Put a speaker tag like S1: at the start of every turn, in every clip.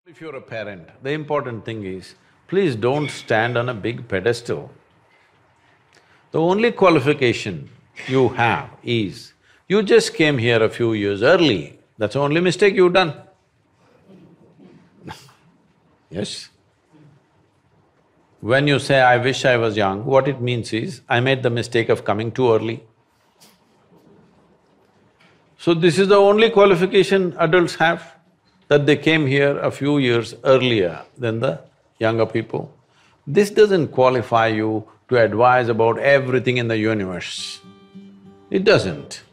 S1: If you're a parent, the important thing is, please don't stand on a big pedestal. The only qualification you have is, you just came here a few years early, that's the only mistake you've done. Yes? When you say, I wish I was young, what it means is, I made the mistake of coming too early. So this is the only qualification adults have, that they came here a few years earlier than the younger people. This doesn't qualify you to advise about everything in the universe. It doesn't.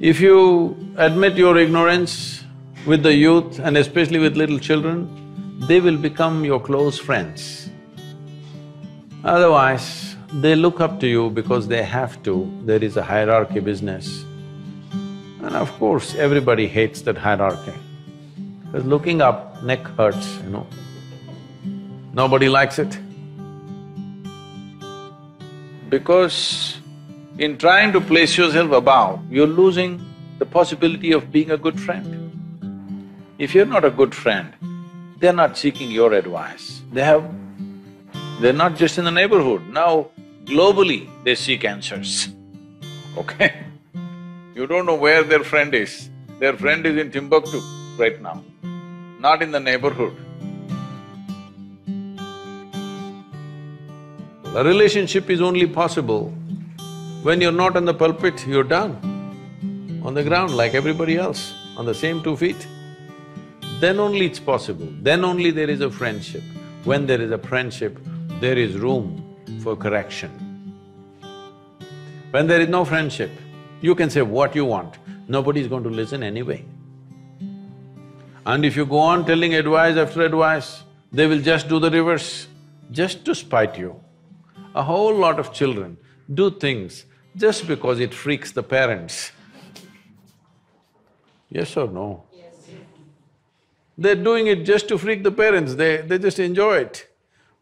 S1: If you admit your ignorance with the youth and especially with little children, they will become your close friends. Otherwise, they look up to you because they have to, there is a hierarchy business. And of course, everybody hates that hierarchy. Because looking up, neck hurts, you know. Nobody likes it. Because in trying to place yourself above, you're losing the possibility of being a good friend. If you're not a good friend, they're not seeking your advice. They're not just in the neighborhood, now globally they seek answers, okay? You don't know where their friend is. Their friend is in Timbuktu right now, not in the neighborhood. A relationship is only possible when you're not on the pulpit, you're down on the ground like everybody else, on the same 2 feet. Then only it's possible, then only there is a friendship. When there is a friendship, there is room for correction. When there is no friendship, you can say what you want, nobody is going to listen anyway. And if you go on telling advice after advice, they will just do the reverse, just to spite you. A whole lot of children do things just because it freaks the parents. Yes or no? Yes. They're doing it just to freak the parents, they just enjoy it.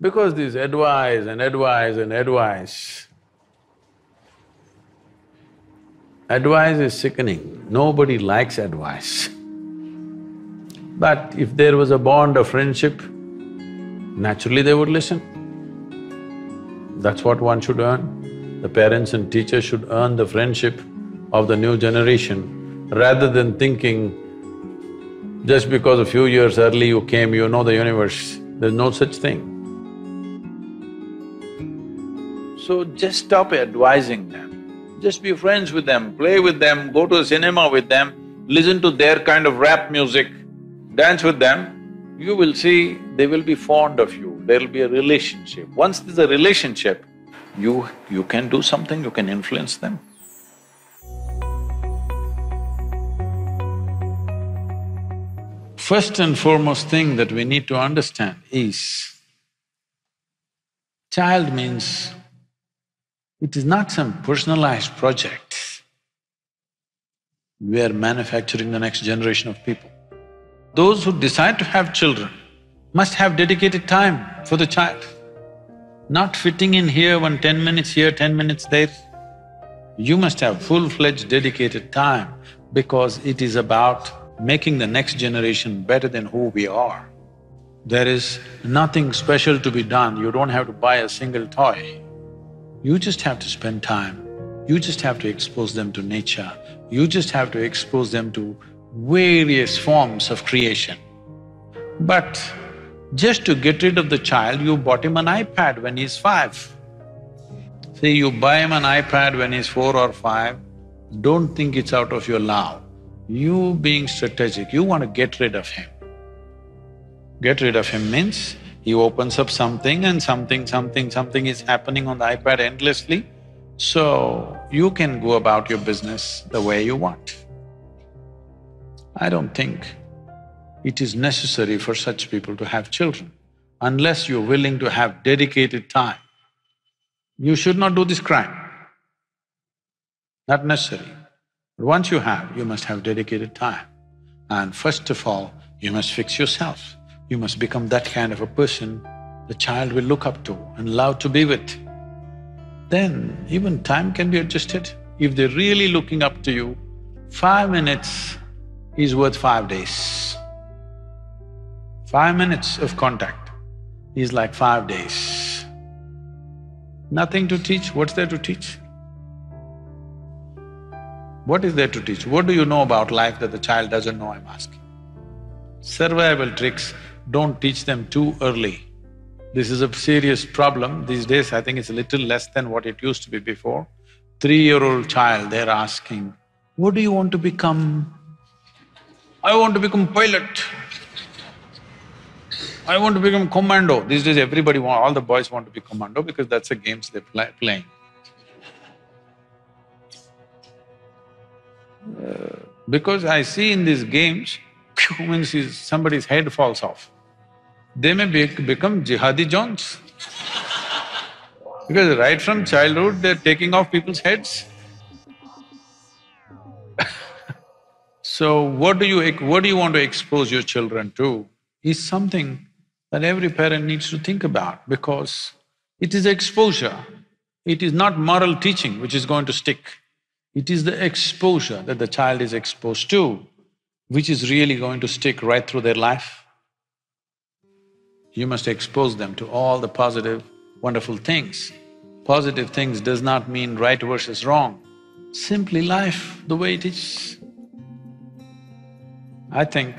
S1: Because this advice and advice and advice. Advice is sickening, nobody likes advice. But if there was a bond of friendship, naturally they would listen. That's what one should earn. The parents and teachers should earn the friendship of the new generation, rather than thinking, just because a few years early you came, you know the universe. There's no such thing. So just stop advising them. Just be friends with them, play with them, go to a cinema with them, listen to their kind of rap music, dance with them. You will see they will be fond of you, there'll be a relationship. Once there's a relationship, you can do something, you can influence them. First and foremost thing that we need to understand is, child means, it is not some personalized project. We are manufacturing the next generation of people. Those who decide to have children must have dedicated time for the child, not fitting in here 10 minutes here, 10 minutes there. You must have full-fledged dedicated time, because it is about making the next generation better than who we are. There is nothing special to be done, you don't have to buy a single toy. You just have to spend time, you just have to expose them to nature, you just have to expose them to various forms of creation. But just to get rid of the child, you bought him an iPad when he's 5. See, you buy him an iPad when he's 4 or 5, don't think it's out of your love. You being strategic, you want to get rid of him. Get rid of him means, he opens up something and something is happening on the iPad endlessly, so you can go about your business the way you want. I don't think it is necessary for such people to have children, unless you're willing to have dedicated time. You should not do this crime, not necessary. But once you have, you must have dedicated time. And first of all, you must fix yourself. You must become that kind of a person the child will look up to and love to be with. Then even time can be adjusted. If they're really looking up to you, 5 minutes is worth 5 days. 5 minutes of contact is like 5 days. Nothing to teach, what's there to teach? What is there to teach? What do you know about life that the child doesn't know, I'm asking? Survival tricks, don't teach them too early. This is a serious problem. These days, I think it's a little less than what it used to be before. 3-year-old child, they're asking, what do you want to become? I want to become pilot. I want to become commando. These days all the boys want to be commando because that's the games they're playing. Because I see in these games, means somebody's head falls off. They may become jihadi Jones. Because right from childhood, they're taking off people's heads. So what do you want to expose your children to is something that every parent needs to think about, because it is exposure. It is not moral teaching which is going to stick. It is the exposure that the child is exposed to which is really going to stick right through their life. You must expose them to all the positive, wonderful things. Positive things does not mean right versus wrong, simply life the way it is. I think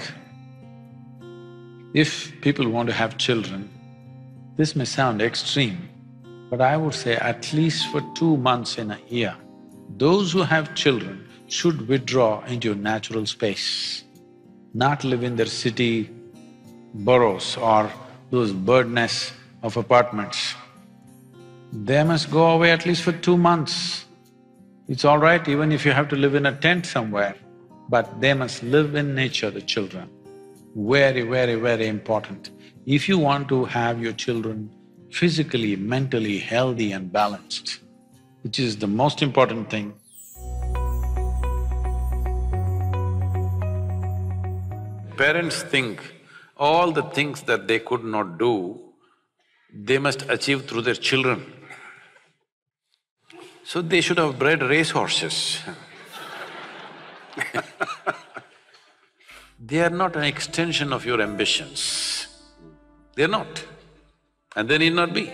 S1: if people want to have children, this may sound extreme, but I would say at least for 2 months in a year, those who have children should withdraw into a natural space, not live in their city boroughs or those bird nests of apartments. They must go away at least for 2 months. It's all right even if you have to live in a tent somewhere, but they must live in nature, the children. Very, very, very important. If you want to have your children physically, mentally healthy and balanced, which is the most important thing, parents think all the things that they could not do, they must achieve through their children. So they should have bred racehorses. They are not an extension of your ambitions. They're not, and they need not be.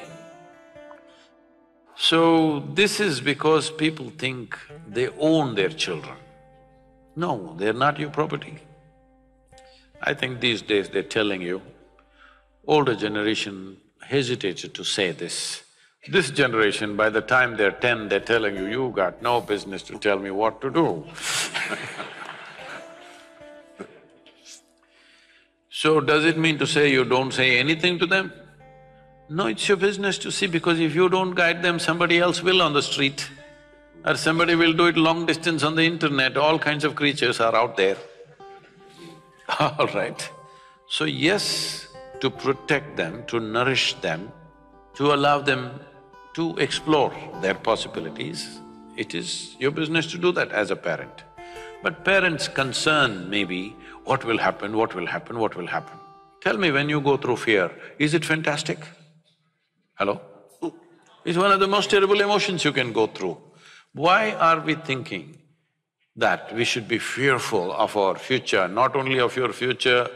S1: So this is because people think they own their children. No, they're not your property. I think these days they're telling you, older generation hesitated to say this. This generation, by the time they're 10, they're telling you, you got no business to tell me what to do. So does it mean to say you don't say anything to them? No, it's your business to see, because if you don't guide them, somebody else will on the street, or somebody will do it long distance on the internet. All kinds of creatures are out there. All right. So yes, to protect them, to nourish them, to allow them to explore their possibilities, it is your business to do that as a parent. But parents' concern may be, what will happen, what will happen, what will happen? Tell me, when you go through fear, is it fantastic? Hello? It's one of the most terrible emotions you can go through. Why are we thinking that we should be fearful of our future, not only of your future,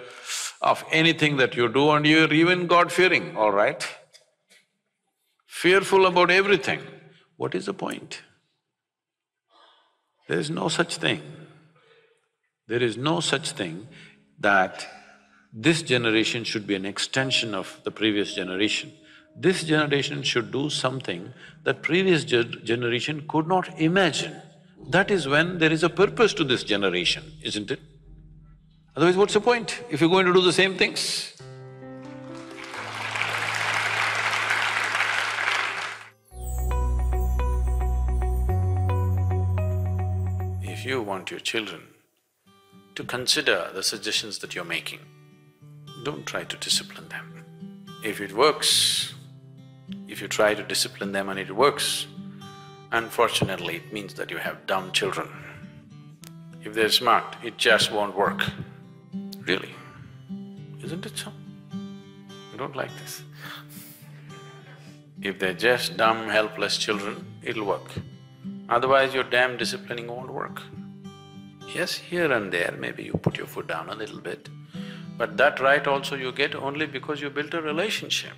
S1: of anything that you do, and you're even God-fearing, all right? Fearful about everything. What is the point? There is no such thing. There is no such thing that this generation should be an extension of the previous generation. This generation should do something that previous generation could not imagine. That is when there is a purpose to this generation, isn't it? Otherwise, what's the point if you're going to do the same things? If you want your children to consider the suggestions that you're making, don't try to discipline them. If it works, if you try to discipline them and it works, unfortunately, it means that you have dumb children. If they're smart, it just won't work. Really, isn't it so? I don't like this. If they're just dumb, helpless children, it'll work. Otherwise, your damn disciplining won't work. Yes, here and there, maybe you put your foot down a little bit, but that right also you get only because you built a relationship.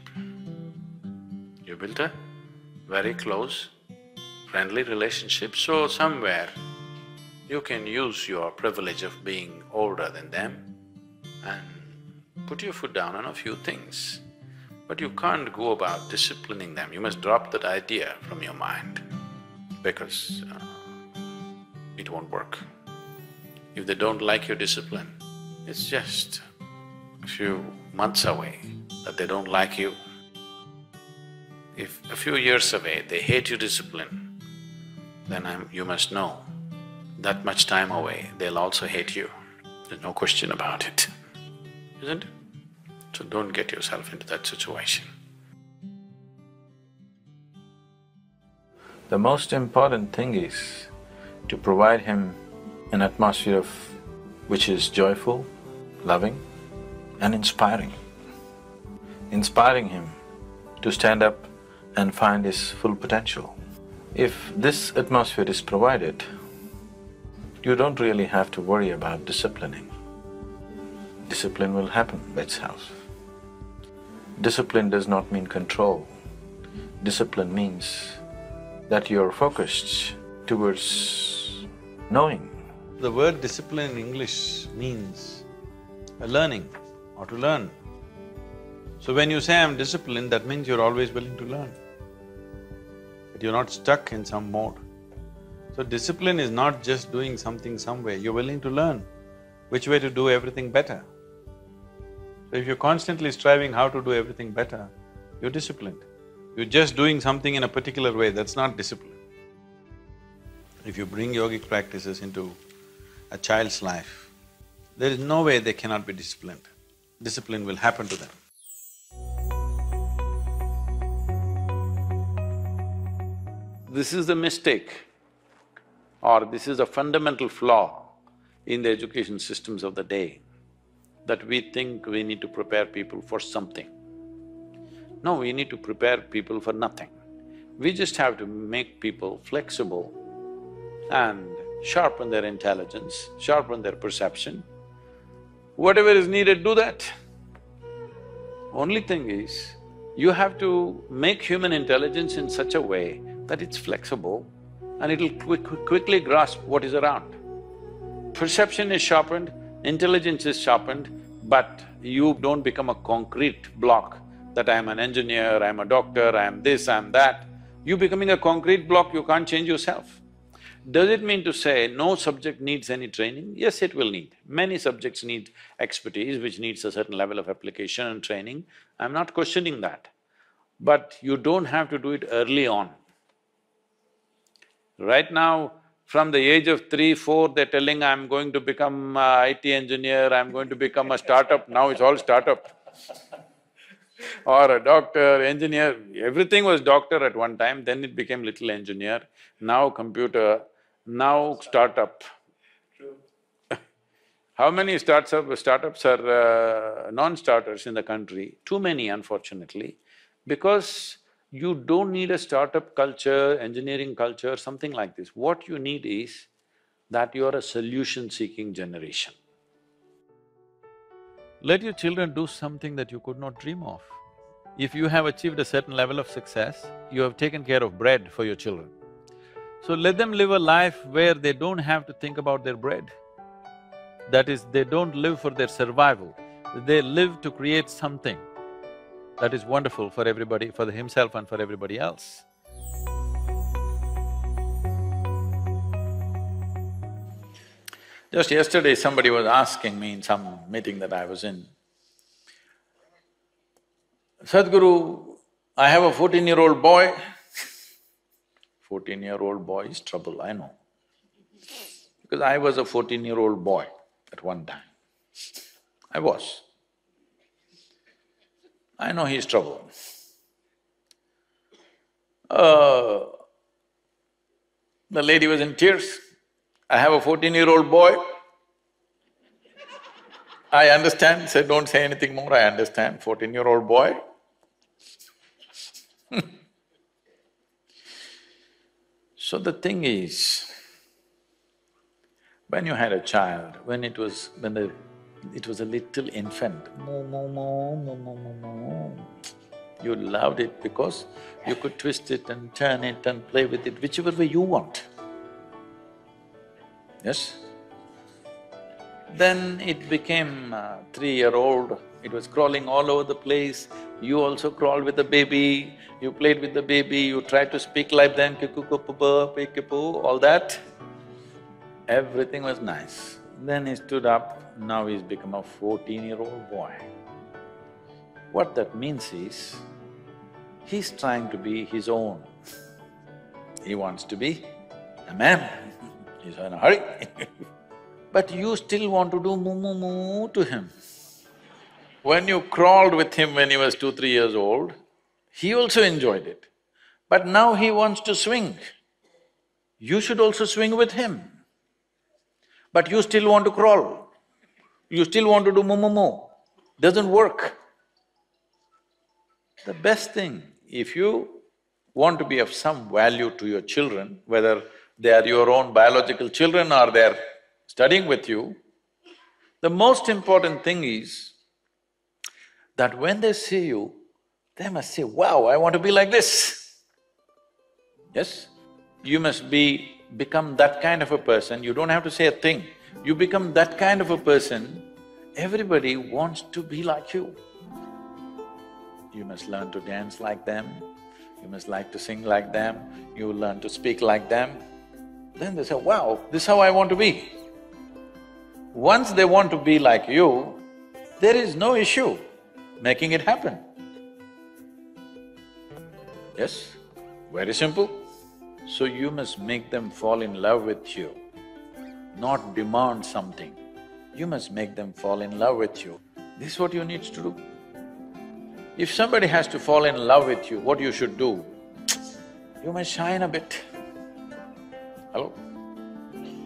S1: You built a very close, friendly relationship, so somewhere you can use your privilege of being older than them and put your foot down on a few things. But you can't go about disciplining them, you must drop that idea from your mind because it won't work. If they don't like your discipline, it's just a few months away that they don't like you. If a few years away they hate your discipline, then you must know that much time away they'll also hate you. There's no question about it, isn't it? So don't get yourself into that situation. The most important thing is to provide him an atmosphere which is joyful, loving and inspiring. Inspiring him to stand up and find his full potential. If this atmosphere is provided, you don't really have to worry about disciplining. Discipline will happen by itself. Discipline does not mean control. Discipline means that you're focused towards knowing. The word discipline in English means a learning or to learn. So when you say I'm disciplined, that means you're always willing to learn. That you're not stuck in some mode. So discipline is not just doing something somewhere, you're willing to learn which way to do everything better. So if you're constantly striving how to do everything better, you're disciplined. You're just doing something in a particular way, that's not discipline. If you bring yogic practices into a child's life, there is no way they cannot be disciplined. Discipline will happen to them. This is the mistake or this is a fundamental flaw in the education systems of the day, that we think we need to prepare people for something. No, we need to prepare people for nothing. We just have to make people flexible and sharpen their intelligence, sharpen their perception. Whatever is needed, do that. Only thing is, you have to make human intelligence in such a way that it's flexible and it'll quickly grasp what is around. Perception is sharpened, intelligence is sharpened, but you don't become a concrete block that I'm an engineer, I'm a doctor, I'm this, I'm that. You becoming a concrete block, you can't change yourself. Does it mean to say no subject needs any training? Yes, it will need. Many subjects need expertise, which needs a certain level of application and training. I'm not questioning that. But you don't have to do it early on. Right now, from the age of 3, 4, they're telling, I'm going to become a IT engineer, I'm going to become a startup, now it's all startup. Or a doctor, engineer, everything was doctor at one time, then it became little engineer, now computer, now startup. How many startups are non-starters in the country? Too many, unfortunately, because you don't need a startup culture, engineering culture, something like this. What you need is that you are a solution-seeking generation. Let your children do something that you could not dream of. If you have achieved a certain level of success, you have taken care of bread for your children. So let them live a life where they don't have to think about their bread. That is, they don't live for their survival, they live to create something that is wonderful for everybody, for himself and for everybody else. Just yesterday, somebody was asking me in some meeting that I was in, Sadhguru, I have a 14-year-old boy. 14-year-old boy is trouble, I know. Because I was a 14-year-old boy at one time. I was. I know he's trouble. The lady was in tears. I have a 14-year-old boy. I understand, said, don't say anything more, I understand, 14-year-old boy. So the thing is, When you had a child, it was a little infant, moo, moo, moo, moo, moo, moo, moo. You loved it because you could twist it and turn it and play with it whichever way you want. Yes? Then it became 3-year-old, it was crawling all over the place. You also crawled with the baby, you played with the baby, you tried to speak like them, all that. Everything was nice. Then he stood up, now he's become a 14-year-old boy. What that means is, he's trying to be his own. He wants to be a man, he's in a hurry but you still want to do moo moo moo to him. When you crawled with him when he was 2-3 years old, he also enjoyed it. But now he wants to swing. You should also swing with him. But you still want to crawl, you still want to do moo moo moo. Doesn't work. The best thing, if you want to be of some value to your children, whether they are your own biological children or they're studying with you, the most important thing is that when they see you, they must say, wow, I want to be like this. Yes? You must become that kind of a person, you don't have to say a thing. You become that kind of a person, everybody wants to be like you. You must learn to dance like them, you must like to sing like them, you will learn to speak like them. Then they say, wow, this is how I want to be. Once they want to be like you, there is no issue making it happen. Yes? Very simple. So you must make them fall in love with you, not demand something. You must make them fall in love with you. This is what you need to do. If somebody has to fall in love with you, what you should do? You must shine a bit. Hello?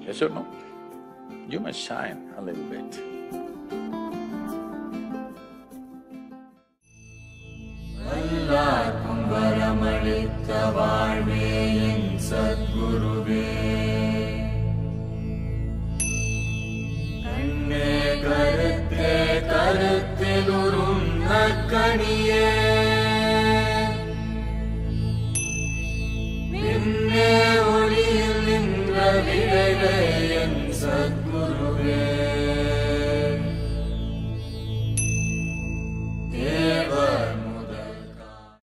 S1: Yes or no? You must shine a little bit.
S2: எல்லாருக்கும் வரமளித்த வாழ்வே என் சத்குருவே, கண்ணே கருத்தே கருத்தில் உறும் நற்கனியே,